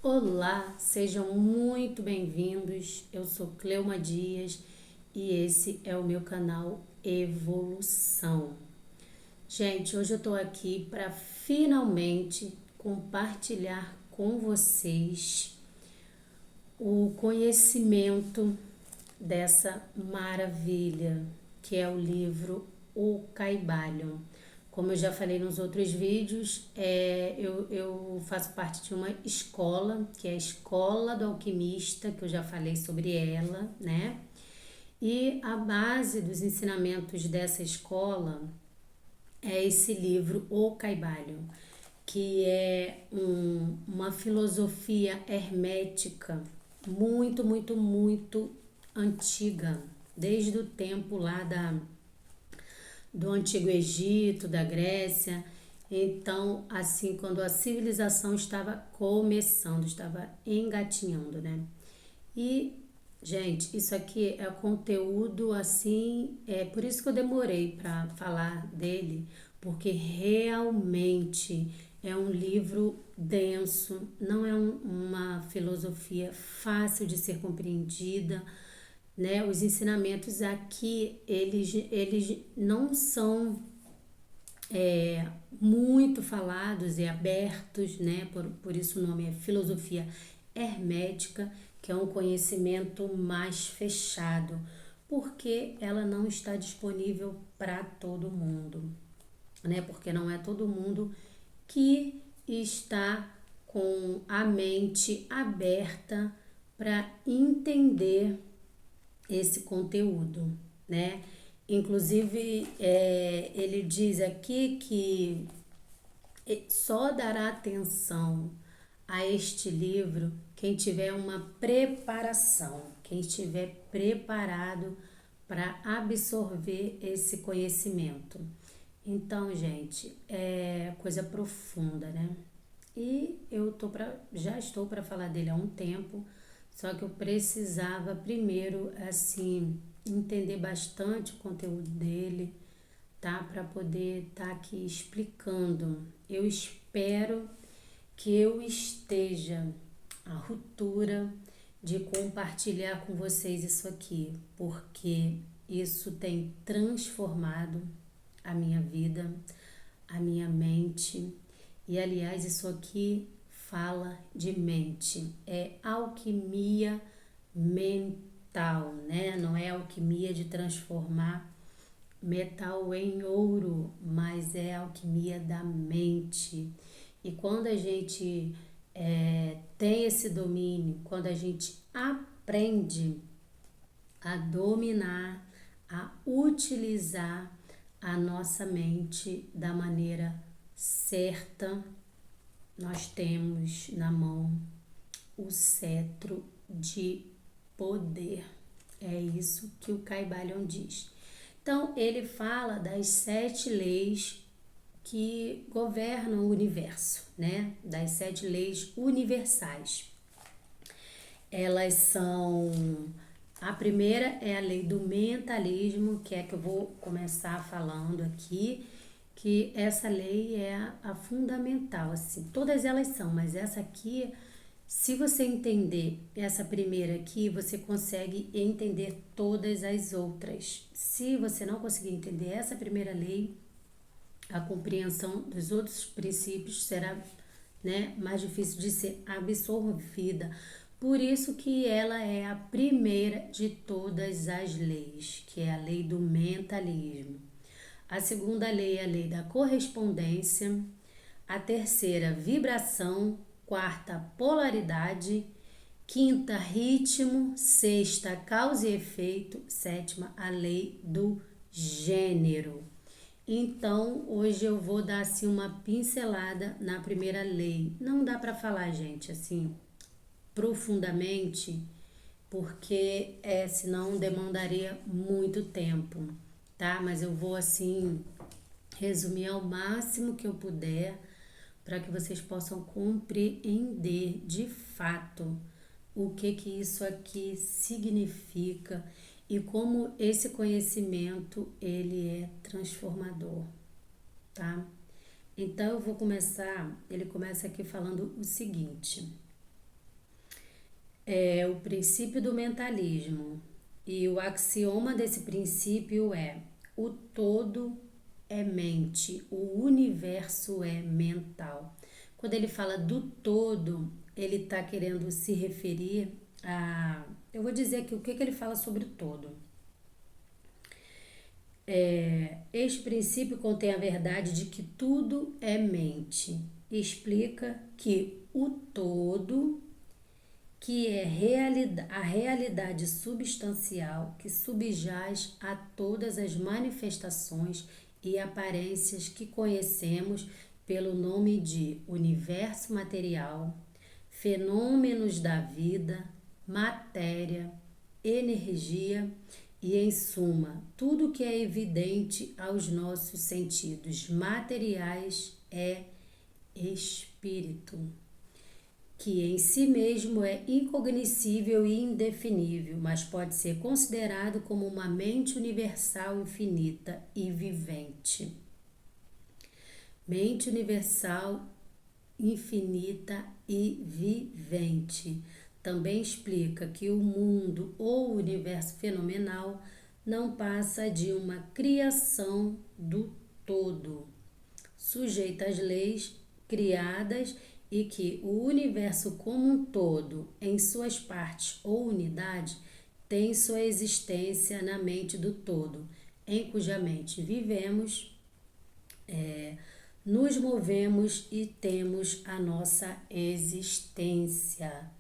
Olá, sejam muito bem-vindos. Eu sou Cleuma Dias e esse é o meu canal Evolução. Gente, hoje eu tô aqui para finalmente compartilhar com vocês o conhecimento dessa maravilha que é o livro O Caibalho. Como eu já falei nos outros vídeos, eu faço parte de uma escola, que é a Escola do Alquimista, que eu já falei sobre ela, né? E a base dos ensinamentos dessa escola é esse livro, O Caibalho, que é uma filosofia hermética muito antiga, desde o tempo lá do Antigo Egito, da Grécia. Então, assim, quando a civilização estava começando, estava engatinhando, né? E, gente, isso aqui é conteúdo assim, é por isso que eu demorei para falar dele, porque realmente é um livro denso, não é uma filosofia fácil de ser compreendida, né? Os ensinamentos aqui, eles não são muito falados e abertos, né? Por isso o nome é filosofia hermética, que é um conhecimento mais fechado, porque ela não está disponível para todo mundo, né? Porque não é todo mundo que está com a mente aberta para entender esse conteúdo, né? Inclusive, ele diz aqui que só dará atenção a este livro quem tiver uma preparação, quem estiver preparado para absorver esse conhecimento. Então, gente, é coisa profunda, né? E já estou para falar dele há um tempo, só que eu precisava primeiro, assim, entender bastante o conteúdo dele, tá? Para poder estar aqui explicando. Eu espero que eu esteja à altura de compartilhar com vocês isso aqui, porque isso tem transformado a minha vida, a minha mente. E aliás, isso aqui fala de mente, é alquimia mental, né? Não é alquimia de transformar metal em ouro, mas é a alquimia da mente. E quando a gente tem esse domínio, quando a gente aprende a dominar, a utilizar a nossa mente da maneira certa, nós temos na mão o cetro de poder. É isso que o Caibalion diz. Então, ele fala das 7 leis que governam o universo, né? Das 7 leis universais. Elas são... A primeira é a lei do mentalismo, que é que eu vou começar falando aqui, que essa lei é a fundamental, assim. Todas elas são, mas essa aqui, se você entender essa primeira aqui, você consegue entender todas as outras. Se você não conseguir entender essa primeira lei, a compreensão dos outros princípios será, né, mais difícil de ser absorvida. Por isso que ela é a primeira de todas as leis, que é a lei do mentalismo. A segunda lei é a lei da correspondência. A terceira, vibração. Quarta, polaridade. Quinta, ritmo. Sexta, causa e efeito. Sétima, a lei do gênero. Então, hoje eu vou dar assim uma pincelada na primeira lei. Não dá para falar, gente, assim, profundamente, porque senão demandaria muito tempo, tá? Mas eu vou assim resumir ao máximo que eu puder para que vocês possam compreender de fato o que isso aqui significa e como esse conhecimento ele é transformador, tá? Então eu vou começar, ele começa aqui falando o seguinte: É o princípio do mentalismo. E o axioma desse princípio é: o todo é mente, o universo é mental. Quando ele fala do todo, ele está querendo se referir a. Eu vou dizer aqui o que ele fala sobre o todo. Este princípio contém a verdade de que tudo é mente. Explica que o todo, que é a realidade substancial que subjaz a todas as manifestações e aparências que conhecemos pelo nome de universo material, fenômenos da vida, matéria, energia e, em suma, tudo que é evidente aos nossos sentidos materiais é espírito, que em si mesmo é incognoscível e indefinível, mas pode ser considerado como uma mente universal infinita e vivente. Mente universal infinita e vivente. Também explica que o mundo ou universo fenomenal não passa de uma criação do todo, sujeita às leis criadas, e que o universo como um todo, em suas partes ou unidades, tem sua existência na mente do todo, em cuja mente vivemos, nos movemos e temos a nossa existência.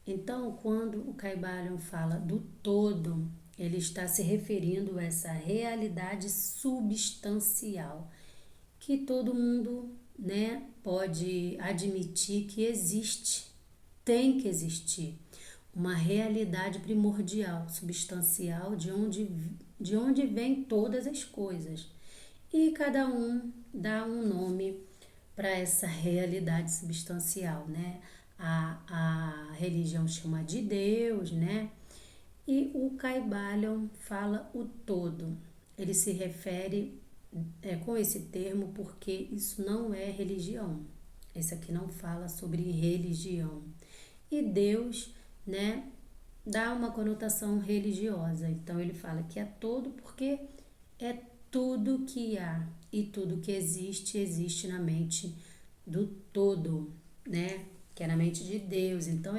Então, quando o Caibalion fala do todo, ele está se referindo a essa realidade substancial que todo mundo, né, pode admitir que existe, tem que existir uma realidade primordial, substancial, de onde vêm todas as coisas. E cada um dá um nome para essa realidade substancial, né? A religião chama de Deus, né? E o Caibalion fala o todo. Ele se refere com esse termo porque isso não é religião. Esse aqui não fala sobre religião. E Deus, né, dá uma conotação religiosa. Então ele fala que é todo porque é tudo que há e tudo que existe, existe na mente do todo, né? Que é na mente de Deus. Então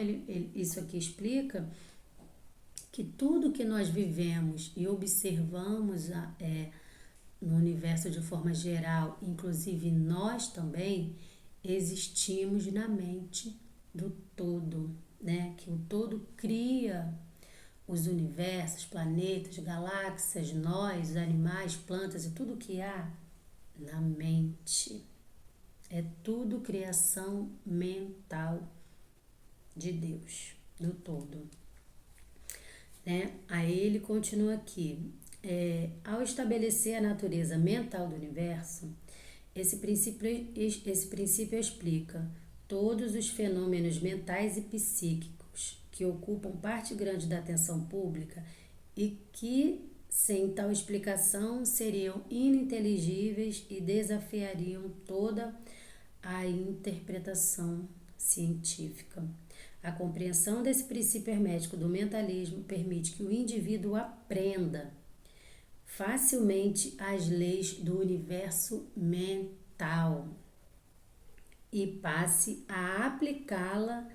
isso aqui explica que tudo que nós vivemos e observamos no universo de forma geral, inclusive nós também, existimos na mente do todo, né? Que o todo cria os universos, planetas, galáxias, nós, animais, plantas e tudo que há na mente. É tudo criação mental de Deus, do todo. Né? Aí ele continua aqui. Ao estabelecer a natureza mental do universo, esse princípio explica todos os fenômenos mentais e psíquicos que ocupam parte grande da atenção pública e que, sem tal explicação, seriam ininteligíveis e desafiariam toda a interpretação científica. A compreensão desse princípio hermético do mentalismo permite que o indivíduo aprenda facilmente as leis do universo mental e passe a aplicá-la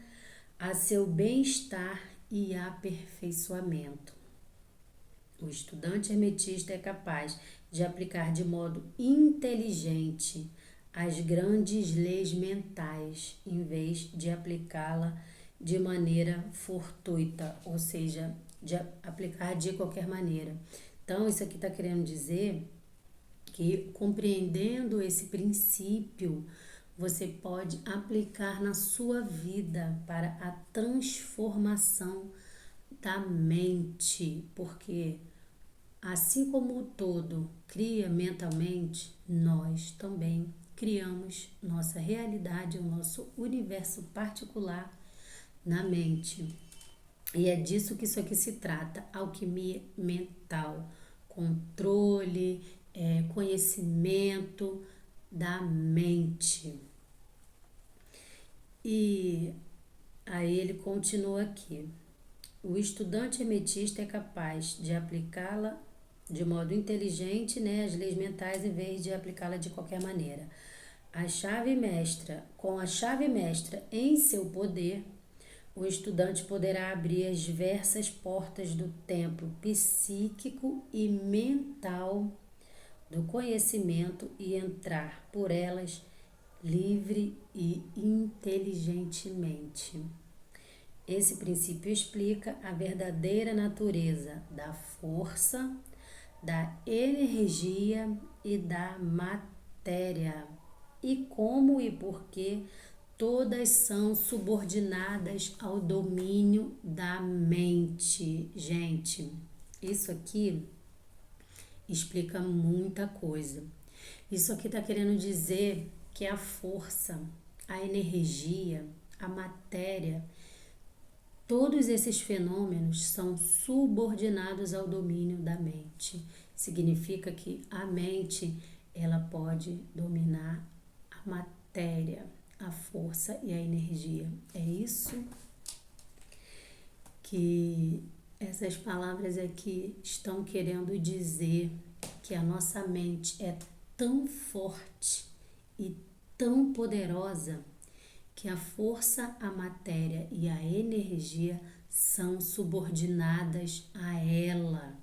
a seu bem-estar e aperfeiçoamento. O estudante hermetista é capaz de aplicar de modo inteligente as grandes leis mentais, em vez de aplicá-la de maneira fortuita, ou seja, de aplicar de qualquer maneira. Então, isso aqui está querendo dizer que, compreendendo esse princípio, você pode aplicar na sua vida para a transformação da mente, porque assim como o todo cria mentalmente, nós também criamos nossa realidade, o nosso universo particular na mente. E é disso que isso aqui se trata, alquimia mental, controle, conhecimento da mente. E aí ele continua aqui. o estudante hermetista é capaz de aplicá-la de modo inteligente, né, as leis mentais, em vez de aplicá-la de qualquer maneira. Com a chave mestra em seu poder, o estudante poderá abrir as diversas portas do templo psíquico e mental do conhecimento e entrar por elas livre e inteligentemente. Esse princípio explica a verdadeira natureza da força, da energia e da matéria, e como e por que todas são subordinadas ao domínio da mente. Gente, isso aqui explica muita coisa. Isso aqui está querendo dizer que a força, a energia, a matéria, todos esses fenômenos são subordinados ao domínio da mente. Significa que a mente, ela pode dominar a matéria, a força e a energia. É isso que essas palavras aqui estão querendo dizer, que a nossa mente é tão forte e tão poderosa que a força, a matéria e a energia são subordinadas a ela.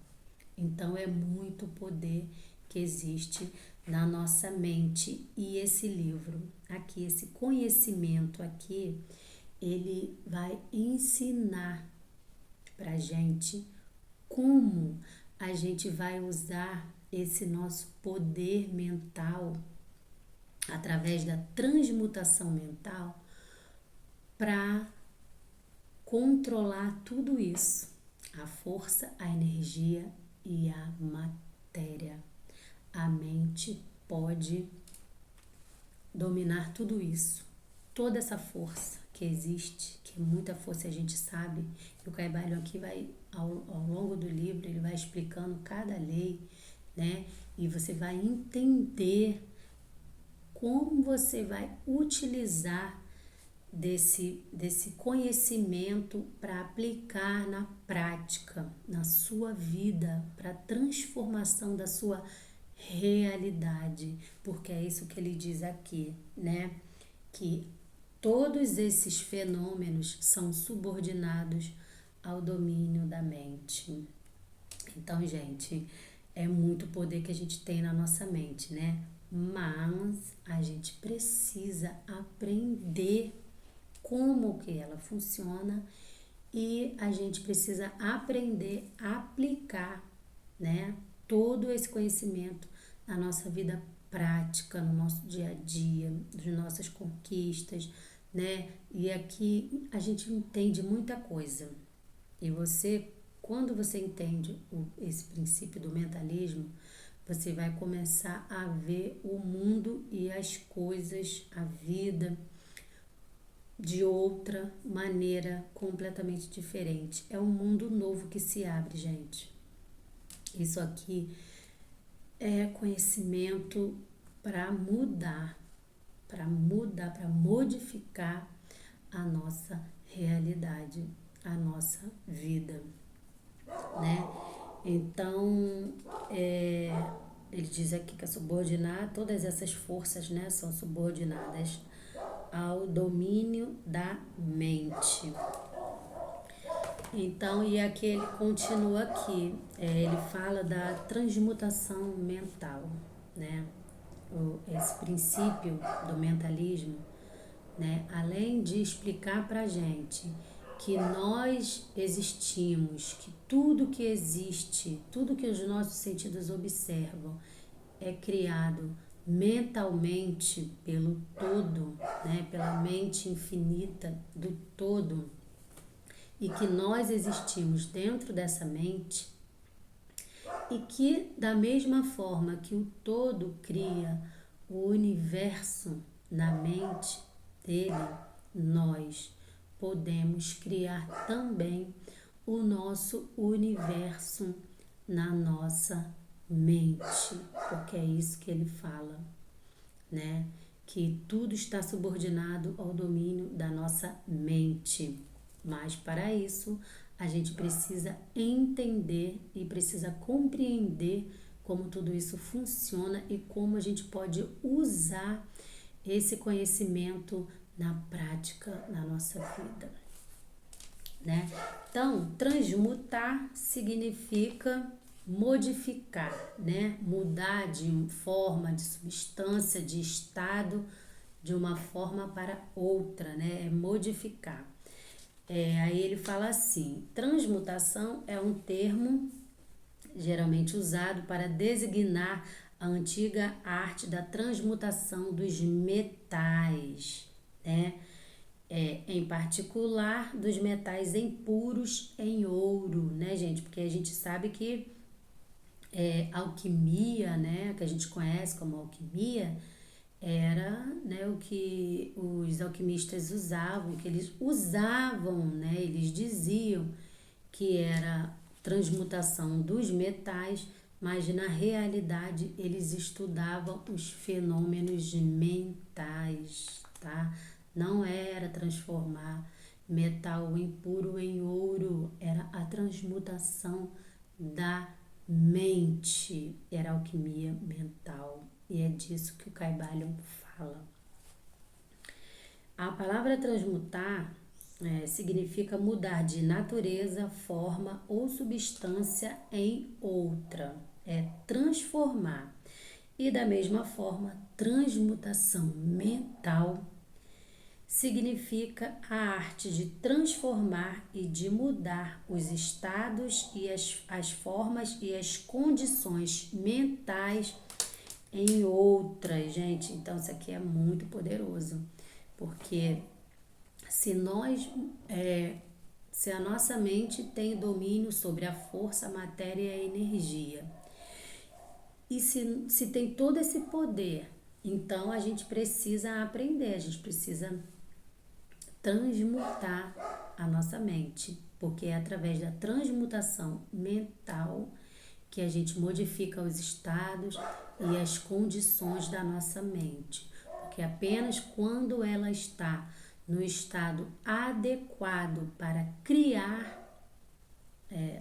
Então é muito poder que existe na nossa mente. E esse livro aqui, esse conhecimento aqui, ele vai ensinar pra gente como a gente vai usar esse nosso poder mental através da transmutação mental para controlar tudo isso, a força, a energia e a matéria. A mente pode dominar tudo isso, toda essa força que existe, que é muita força, a gente sabe. E o Caibalion aqui vai, ao longo do livro, ele vai explicando cada lei, né? E você vai entender como você vai utilizar desse conhecimento para aplicar na prática, na sua vida, para a transformação da sua realidade, porque é isso que ele diz aqui, né? Que todos esses fenômenos são subordinados ao domínio da mente. Então, gente, é muito poder que a gente tem na nossa mente, né? Mas a gente precisa aprender como que ela funciona e a gente precisa aprender a aplicar, né, todo esse conhecimento na nossa vida prática, no nosso dia a dia, das nossas conquistas, né? E aqui a gente entende muita coisa. E você, quando você entende esse princípio do mentalismo, você vai começar a ver o mundo e as coisas, a vida, de outra maneira completamente diferente. É um mundo novo que se abre, gente. Isso aqui é conhecimento para mudar, para modificar a nossa realidade, a nossa vida, né? Então, ele diz aqui que todas essas forças, né, são subordinadas ao domínio da mente. Então, e aqui ele continua aqui, ele fala da transmutação mental, né? Esse princípio do mentalismo, né? Além de explicar pra gente que nós existimos, que tudo que existe, tudo que os nossos sentidos observam é criado mentalmente pelo todo, né? Pela mente infinita do todo, e que nós existimos dentro dessa mente, e que da mesma forma que o todo cria o universo na mente dele, nós podemos criar também o nosso universo na nossa mente, porque é isso que ele fala, né? Que tudo está subordinado ao domínio da nossa mente. Mas para isso, a gente precisa entender e precisa compreender como tudo isso funciona e como a gente pode usar esse conhecimento na prática, na nossa vida, né? Então, transmutar significa modificar, né? Mudar de forma, de substância, de estado, de uma forma para outra, né? É modificar. Aí ele fala assim: transmutação é um termo geralmente usado para designar a antiga arte da transmutação dos metais, né? Em particular dos metais impuros em ouro, né, gente? Porque a gente sabe que alquimia, né, que a gente conhece como alquimia, era, né, o que os alquimistas usavam, que eles usavam, né, eles diziam que era transmutação dos metais, mas na realidade eles estudavam os fenômenos mentais, tá? Não era transformar metal impuro em ouro, era a transmutação da mente, era alquimia mental. E é disso que o Caibalion fala. A palavra transmutar significa mudar de natureza, forma ou substância em outra. É transformar. E da mesma forma, transmutação mental significa a arte de transformar e de mudar os estados e as formas e as condições mentais em outras, gente. Então, isso aqui é muito poderoso, porque se nós, se a nossa mente tem domínio sobre a força, a matéria e a energia, e se tem todo esse poder, então a gente precisa aprender, a gente precisa transmutar a nossa mente, porque é através da transmutação mental que a gente modifica os estados e as condições da nossa mente. Porque apenas quando ela está no estado adequado para criar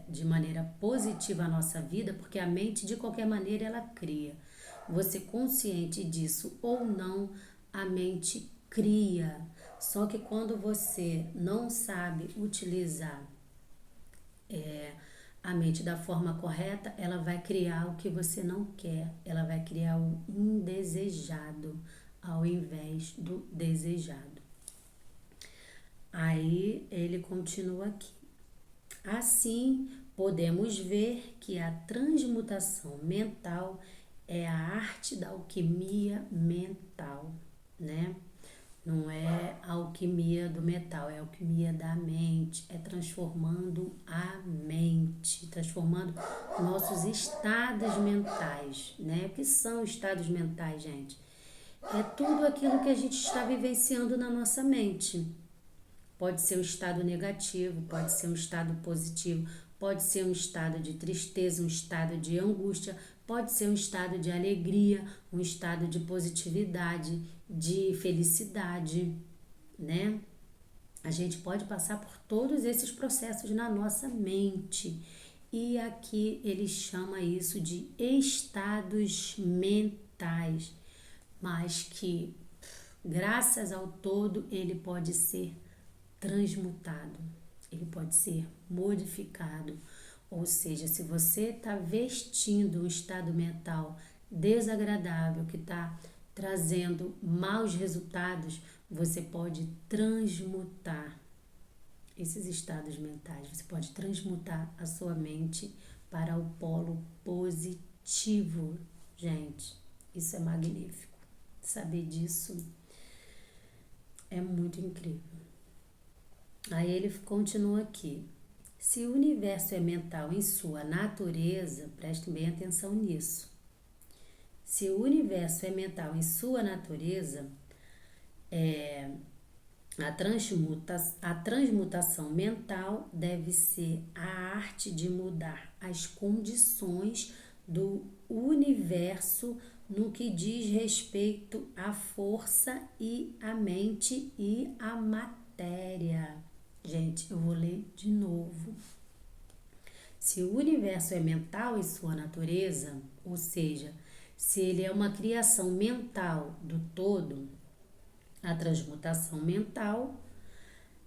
de maneira positiva a nossa vida, porque a mente de qualquer maneira ela cria. Você consciente disso ou não, a mente cria. Só que quando você não sabe utilizar a mente da forma correta, ela vai criar o que você não quer, ela vai criar o indesejado ao invés do desejado. Aí ele continua aqui. Assim, podemos ver que a transmutação mental é a arte da alquimia mental, né? Não é a alquimia do metal, é a alquimia da mente, é transformando a mente, transformando nossos estados mentais, né? O que são estados mentais, gente? É tudo aquilo que a gente está vivenciando na nossa mente. Pode ser um estado negativo, pode ser um estado positivo, pode ser um estado de tristeza, um estado de angústia, pode ser um estado de alegria, um estado de positividade, de felicidade, né? A gente pode passar por todos esses processos na nossa mente. E aqui ele chama isso de estados mentais, mas que, graças ao todo, ele pode ser transmutado, ele pode ser modificado. Ou seja, se você está vestindo um estado mental desagradável, que está trazendo maus resultados, você pode transmutar esses estados mentais, você pode transmutar a sua mente para o polo positivo. Gente, isso é magnífico. Saber disso é muito incrível. Aí ele continua aqui. Se o universo é mental em sua natureza, prestem bem atenção nisso. Se o universo é mental em sua natureza, a transmutação mental deve ser a arte de mudar as condições do universo no que diz respeito à força e à mente e à matéria. Gente, eu vou ler de novo. Se o universo é mental em sua natureza, ou seja, se ele é uma criação mental do todo, a transmutação mental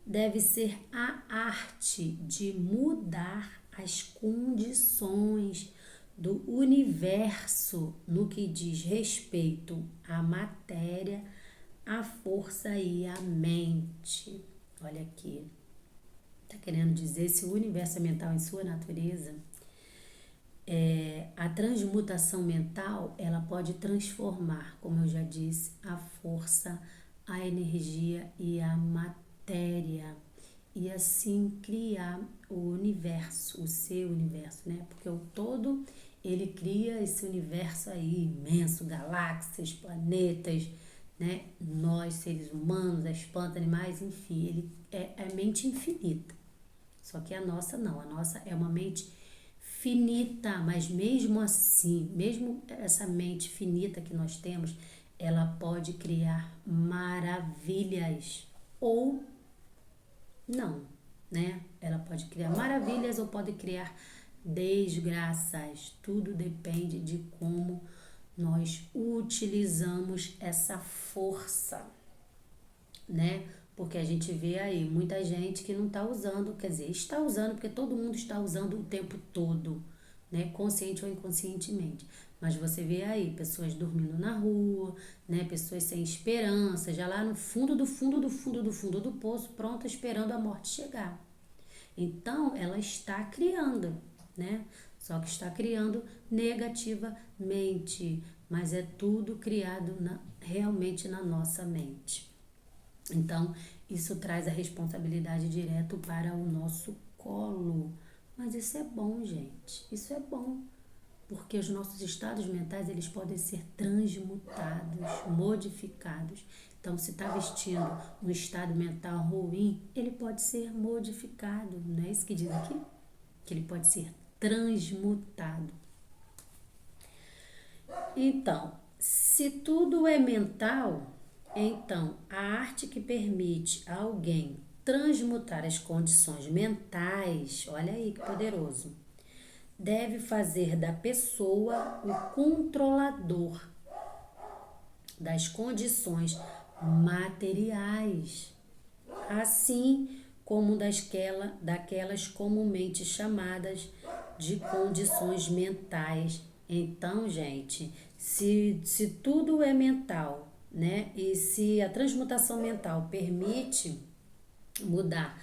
deve ser a arte de mudar as condições do universo no que diz respeito à matéria, à força e à mente. Olha aqui. Está querendo dizer, se o universo é mental em sua natureza, a transmutação mental, ela pode transformar, como eu já disse, a força, a energia e a matéria. E assim criar o universo, o seu universo, né? Porque o todo, ele cria esse universo aí imenso, galáxias, planetas, né? Nós, seres humanos, as plantas, animais, enfim, ele é mente infinita. Só que a nossa não, a nossa é uma mente finita, mas mesmo assim, mesmo essa mente finita que nós temos, ela pode criar maravilhas ou não, né? Ela pode criar maravilhas ou pode criar desgraças. Tudo depende de como nós utilizamos essa força, né? Porque a gente vê aí muita gente que não está usando, quer dizer, está usando porque todo mundo está usando o tempo todo, né? Consciente ou inconscientemente. Mas você vê aí pessoas dormindo na rua, né? Pessoas sem esperança, já lá no fundo do fundo do fundo do fundo do poço, pronta esperando a morte chegar. Então, ela está criando, né? Só que está criando negativamente, mas é tudo criado realmente na nossa mente. Então, isso traz a responsabilidade direto para o nosso colo. Mas isso é bom, gente. Isso é bom. Porque os nossos estados mentais, eles podem ser transmutados, modificados. Então, se está vestindo um estado mental ruim, ele pode ser modificado. Não é isso que diz aqui? Que ele pode ser transmutado. Então, se tudo é mental, então a arte que permite a alguém transmutar as condições mentais, olha aí que poderoso, deve fazer da pessoa o controlador das condições materiais, assim como daquelas comumente chamadas de condições mentais. Então, gente, se tudo é mental, né? E se a transmutação mental permite mudar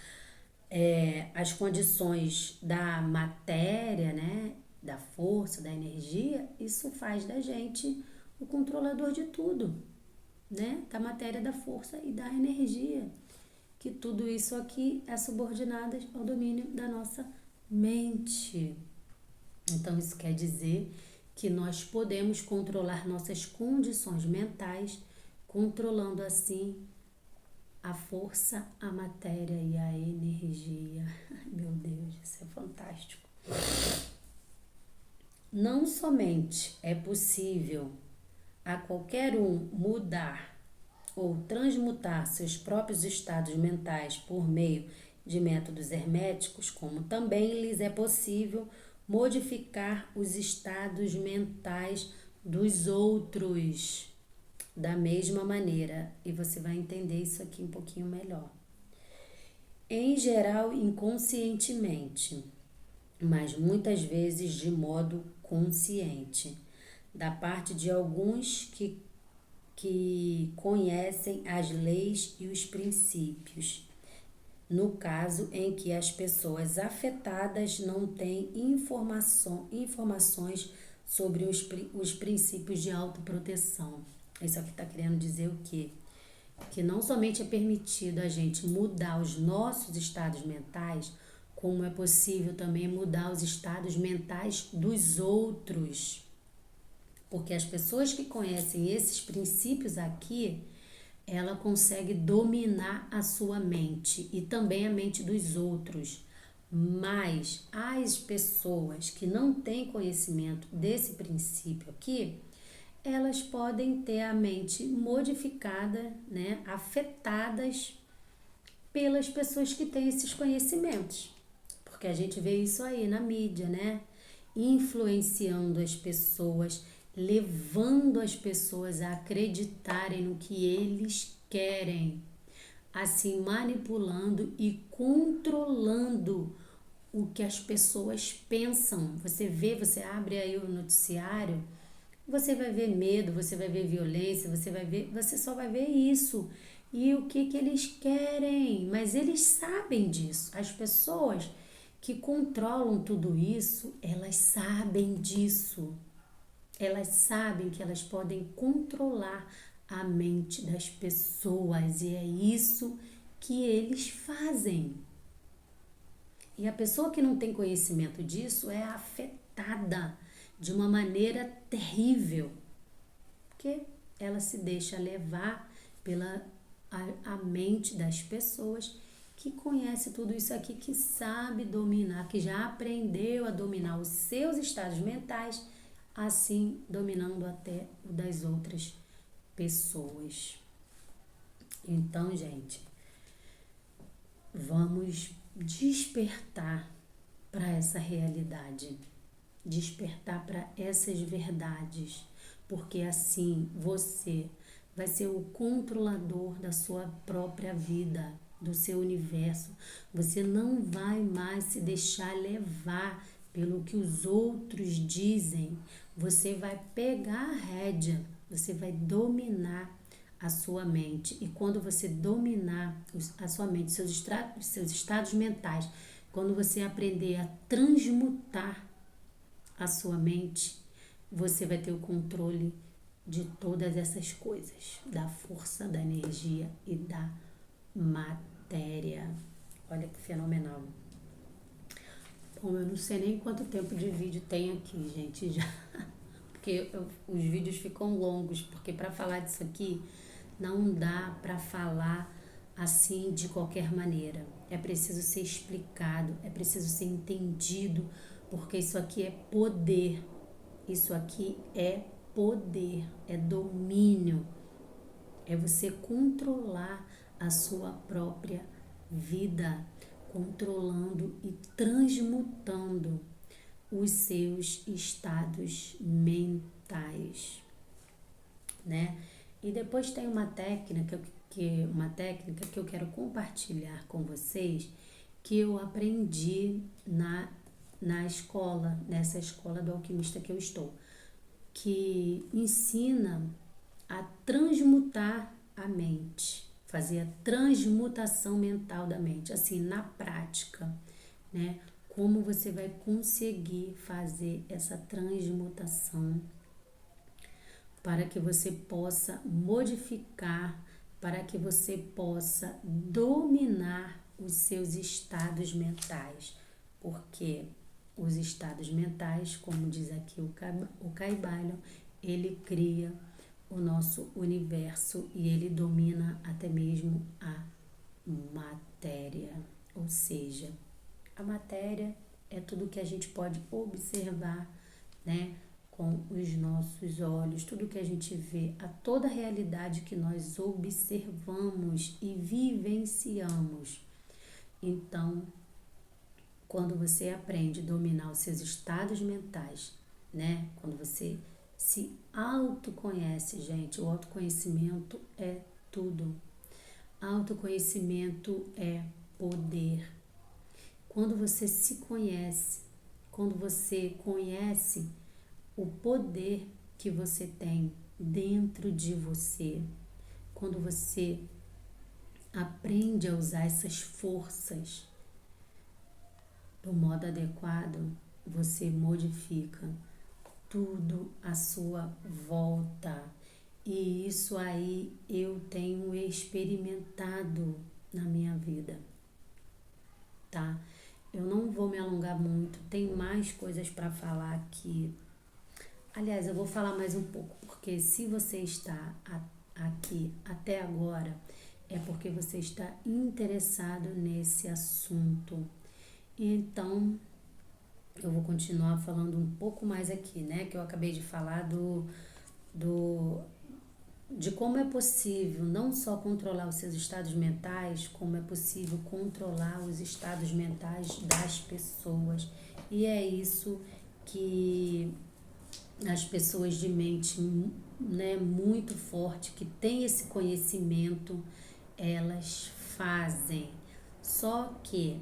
as condições da matéria, né? Da força, da energia, isso faz da gente o controlador de tudo, né? Da matéria, da força e da energia. Que tudo isso aqui é subordinado ao domínio da nossa mente. Então, isso quer dizer que nós podemos controlar nossas condições mentais, controlando assim a força, a matéria e a energia. Ai, meu Deus, isso é fantástico. Não somente é possível a qualquer um mudar ou transmutar seus próprios estados mentais por meio de métodos herméticos, como também lhes é possível modificar os estados mentais dos outros da mesma maneira. E você vai entender isso aqui um pouquinho melhor. Em geral, inconscientemente, mas muitas vezes de modo consciente, da parte de alguns que conhecem as leis e os princípios, no caso em que as pessoas afetadas não têm informações sobre os princípios de autoproteção. Isso aqui está querendo dizer o quê? Que não somente é permitido a gente mudar os nossos estados mentais, como é possível também mudar os estados mentais dos outros. Porque as pessoas que conhecem esses princípios aqui, ela consegue dominar a sua mente e também a mente dos outros. Mas as pessoas que não têm conhecimento desse princípio aqui, elas podem ter a mente modificada, né, afetadas pelas pessoas que têm esses conhecimentos. Porque a gente vê isso aí na mídia, né? Influenciando as pessoas, levando as pessoas a acreditarem no que eles querem, assim manipulando e controlando o que as pessoas pensam. Você vê, você abre aí o noticiário, você vai ver medo, você vai ver violência, você só vai ver isso. E o que que eles querem? Mas eles sabem disso. As pessoas que controlam tudo isso, elas sabem disso. Elas sabem que elas podem controlar a mente das pessoas e é isso que eles fazem. E a pessoa que não tem conhecimento disso é afetada de uma maneira terrível, porque ela se deixa levar pela a mente das pessoas que conhece tudo isso aqui, que sabe dominar, que já aprendeu a dominar os seus estados mentais, assim dominando até o das outras pessoas. Então, gente, vamos despertar para essa realidade, despertar para essas verdades, porque assim você vai ser o controlador da sua própria vida, do seu universo. Você não vai mais se deixar levar pelo que os outros dizem. Você vai pegar a rédea, você vai dominar a sua mente. E quando você dominar a sua mente, seus estados mentais, quando você aprender a transmutar a sua mente, você vai ter o controle de todas essas coisas, da força, da energia e da matéria. Olha que fenomenal. Bom, eu não sei nem quanto tempo de vídeo tem aqui, gente, já. Porque os vídeos ficam longos, porque para falar disso aqui não dá para falar assim de qualquer maneira. É preciso ser explicado, é preciso ser entendido, porque isso aqui é poder. Isso aqui é poder, é domínio, é você controlar a sua própria vida, controlando e transmutando os seus estados mentais, né? E depois tem uma técnica que eu quero compartilhar com vocês, que eu aprendi na escola, nessa escola do alquimista que eu estou, que ensina a transmutar a mente, fazer a transmutação mental da mente, assim, na prática, né? Como você vai conseguir fazer essa transmutação para que você possa modificar, para que você possa dominar os seus estados mentais, porque os estados mentais, como diz aqui o Kybalion, ele cria o nosso universo e ele domina até mesmo a matéria, ou seja, a matéria é tudo que a gente pode observar, né, com os nossos olhos, tudo que a gente vê, a toda a realidade que nós observamos e vivenciamos. Então, quando você aprende a dominar os seus estados mentais, né, quando você se autoconhece, gente, o autoconhecimento é tudo. Autoconhecimento é poder. Quando você se conhece, quando você conhece o poder que você tem dentro de você, quando você aprende a usar essas forças do modo adequado, você modifica tudo à sua volta. E isso aí eu tenho experimentado na minha vida, tá? Eu não vou me alongar muito, tem mais coisas para falar aqui. Aliás, eu vou falar mais um pouco, porque se você está aqui até agora, é porque você está interessado nesse assunto. Então, eu vou continuar falando um pouco mais aqui, né? Que eu acabei de falar de como é possível não só controlar os seus estados mentais, como é possível controlar os estados mentais das pessoas. E é isso que as pessoas de mente, né, muito forte, que tem esse conhecimento, elas fazem. Só que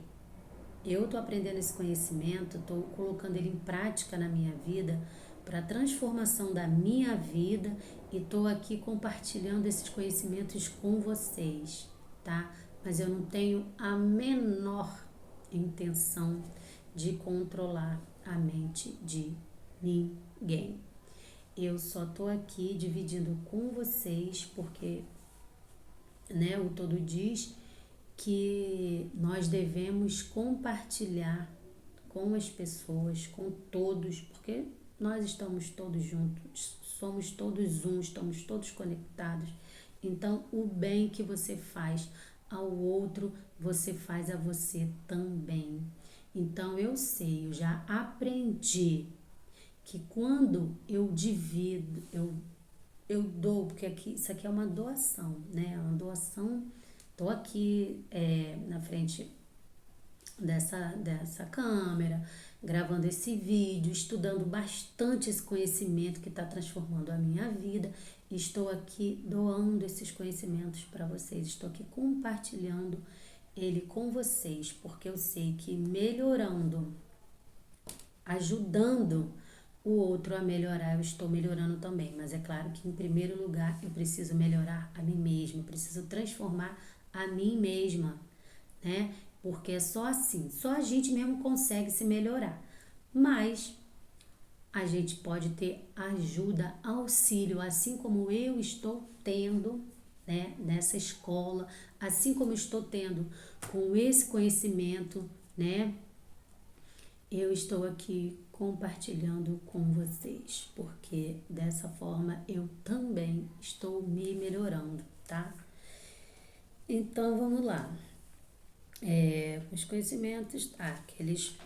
eu tô aprendendo esse conhecimento, tô colocando ele em prática na minha vida para a transformação da minha vida e tô aqui compartilhando esses conhecimentos com vocês, tá? Mas eu não tenho a menor intenção de controlar a mente de ninguém. Eu só tô aqui dividindo com vocês porque, né, o todo diz que nós devemos compartilhar com as pessoas, com todos, porque nós estamos todos juntos, somos todos um, estamos todos conectados. Então, o bem que você faz ao outro, você faz a você também. Então, eu sei, eu já aprendi que quando eu divido, eu dou, porque aqui, isso aqui é uma doação, né? É uma doação. Estou aqui na frente dessa câmera, gravando esse vídeo, estudando bastante esse conhecimento que está transformando a minha vida. E estou aqui doando esses conhecimentos para vocês. Estou aqui compartilhando ele com vocês, porque eu sei que melhorando, ajudando o outro a melhorar, eu estou melhorando também. Mas é claro que, em primeiro lugar, eu preciso melhorar a mim mesma, eu preciso transformar a mim mesma, né? Porque é só assim, só a gente mesmo consegue se melhorar. Mas a gente pode ter ajuda, auxílio, assim como eu estou tendo, né, nessa escola, assim como estou tendo com esse conhecimento, né? Eu estou aqui compartilhando com vocês, porque dessa forma eu também estou me melhorando, tá? Então vamos lá. Os conhecimentos, que eles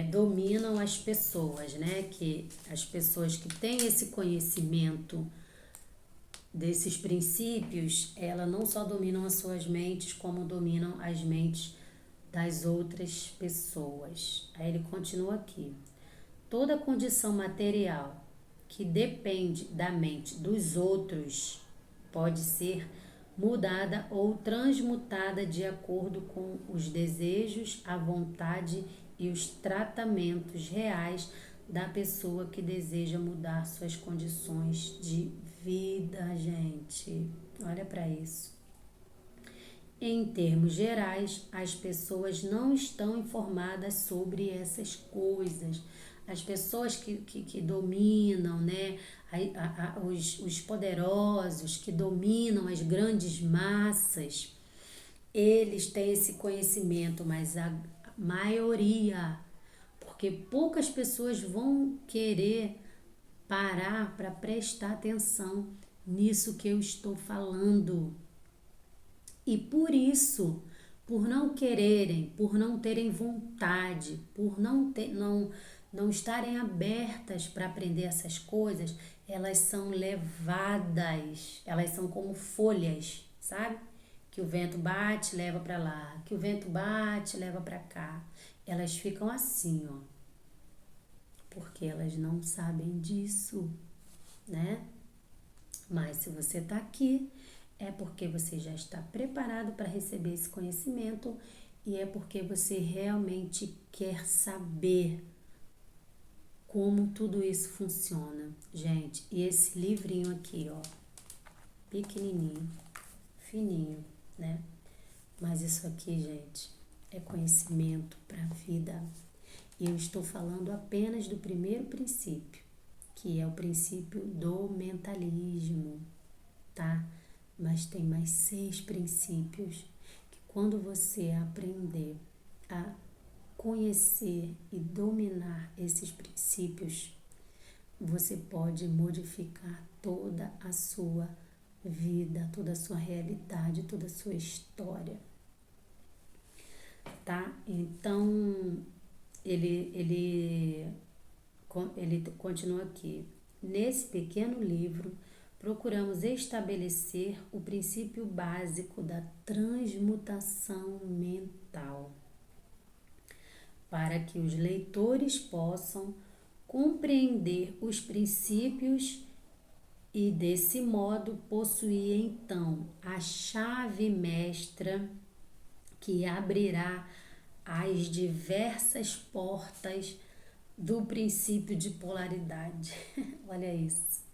dominam as pessoas, né? Que as pessoas que têm esse conhecimento desses princípios, elas não só dominam as suas mentes, como dominam as mentes das outras pessoas. Aí ele continua aqui. Toda condição material que depende da mente dos outros pode ser mudada ou transmutada de acordo com os desejos, a vontade e os tratamentos reais da pessoa que deseja mudar suas condições de vida, gente. Olha para isso. Em termos gerais, as pessoas não estão informadas sobre essas coisas. As pessoas que dominam, né, os poderosos que dominam as grandes massas, eles têm esse conhecimento, mas a maioria, porque poucas pessoas vão querer parar para prestar atenção nisso que eu estou falando. E por isso, por não quererem, por não terem vontade, por não estarem abertas para aprender essas coisas, elas são levadas, elas são como folhas, sabe? Que o vento bate, leva para lá, que o vento bate, leva para cá. Elas ficam assim, ó, porque elas não sabem disso, né? Mas se você está aqui, é porque você já está preparado para receber esse conhecimento e é porque você realmente quer saber como tudo isso funciona. Gente, e esse livrinho aqui, ó, pequenininho, fininho, né? Mas isso aqui, gente, é conhecimento para a vida. E eu estou falando apenas do primeiro princípio, que é o princípio do mentalismo, tá? Mas tem mais 6 princípios que quando você aprender a conhecer e dominar esses princípios, você pode modificar toda a sua vida, toda a sua realidade, toda a sua história, tá? Então, ele continua aqui. Nesse pequeno livro, procuramos estabelecer o princípio básico da transmutação mental, para que os leitores possam compreender os princípios e, desse modo, possuir então a chave mestra que abrirá as diversas portas do princípio de polaridade. Olha isso.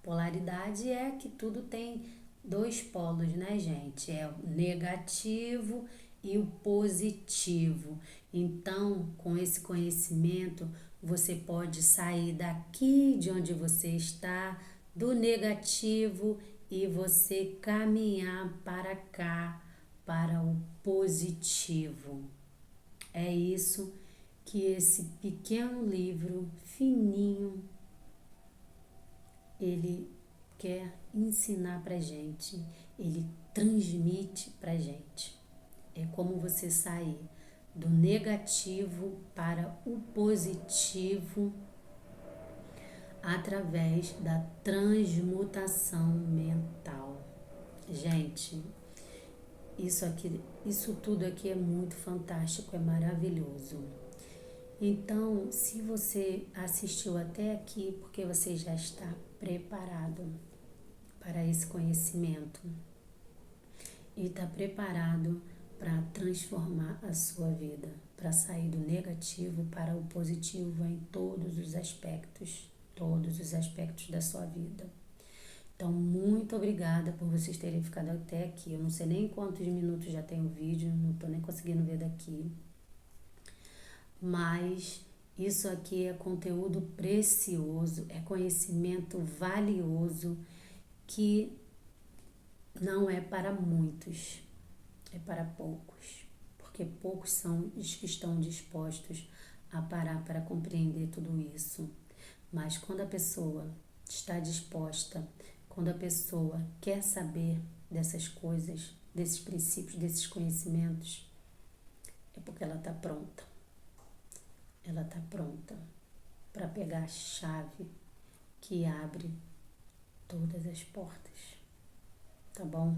Polaridade é que tudo tem dois polos, né, gente? É o negativo e o positivo. Então, com esse conhecimento, você pode sair daqui de onde você está, do negativo, e você caminhar para cá, para o positivo. É isso que esse pequeno livro, fininho, ele quer ensinar pra gente, ele transmite pra gente. É como você sair do negativo para o positivo através da transmutação mental. Gente, isso tudo aqui é muito fantástico, é maravilhoso. Então, se você assistiu até aqui, porque você já está preparado para esse conhecimento e está preparado para transformar a sua vida, para sair do negativo para o positivo em todos os aspectos da sua vida. Então, muito obrigada por vocês terem ficado até aqui. Eu não sei nem quantos minutos já tem o vídeo, não estou nem conseguindo ver daqui. Mas isso aqui é conteúdo precioso, é conhecimento valioso que não é para muitos, é para poucos. Porque poucos são os que estão dispostos a parar para compreender tudo isso. Mas quando a pessoa está disposta, quando a pessoa quer saber dessas coisas, desses princípios, desses conhecimentos, é porque ela está pronta. Ela está pronta para pegar a chave que abre todas as portas, tá bom?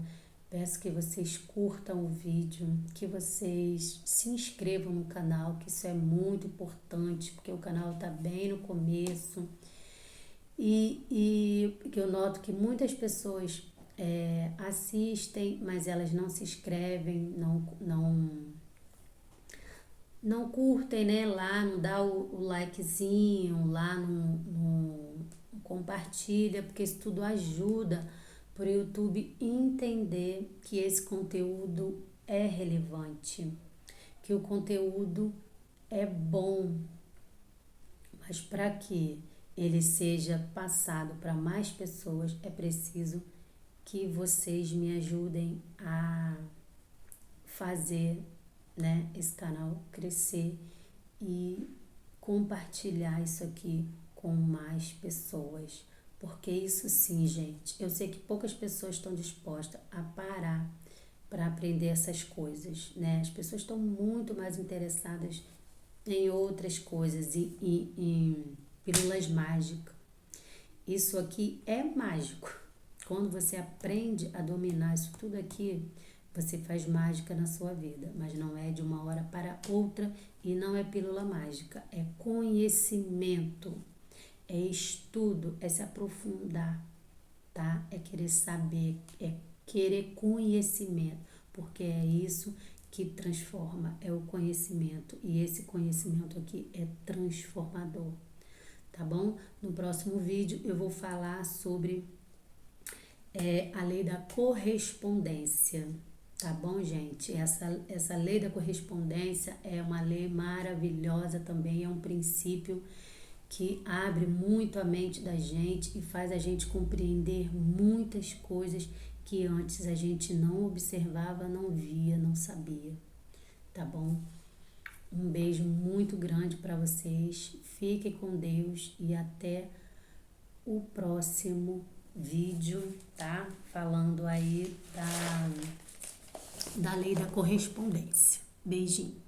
Peço que vocês curtam o vídeo, que vocês se inscrevam no canal, que isso é muito importante, porque o canal está bem no começo. E que eu noto que muitas pessoas assistem, mas elas não se inscrevem, não curtem, né? Lá, não dá o likezinho, lá no compartilha, porque isso tudo ajuda para o YouTube entender que esse conteúdo é relevante, que o conteúdo é bom, mas para que ele seja passado para mais pessoas, é preciso que vocês me ajudem a fazer, né, esse canal crescer e compartilhar isso aqui com mais pessoas. Porque isso sim, gente, eu sei que poucas pessoas estão dispostas a parar para aprender essas coisas, né? As pessoas estão muito mais interessadas em outras coisas, em pílulas mágicas. Isso aqui é mágico. Quando você aprende a dominar isso tudo aqui, você faz mágica na sua vida, mas não é de uma hora para outra e não é pílula mágica, é conhecimento, é estudo, é se aprofundar, tá? É querer saber, é querer conhecimento, porque é isso que transforma, é o conhecimento, e esse conhecimento aqui é transformador, tá bom? No próximo vídeo eu vou falar sobre a lei da correspondência, tá bom, gente? Essa lei da correspondência é uma lei maravilhosa também, é um princípio que abre muito a mente da gente e faz a gente compreender muitas coisas que antes a gente não observava, não via, não sabia, tá bom? Um beijo muito grande para vocês, fiquem com Deus e até o próximo vídeo, tá? Falando aí da lei da correspondência. Beijinho.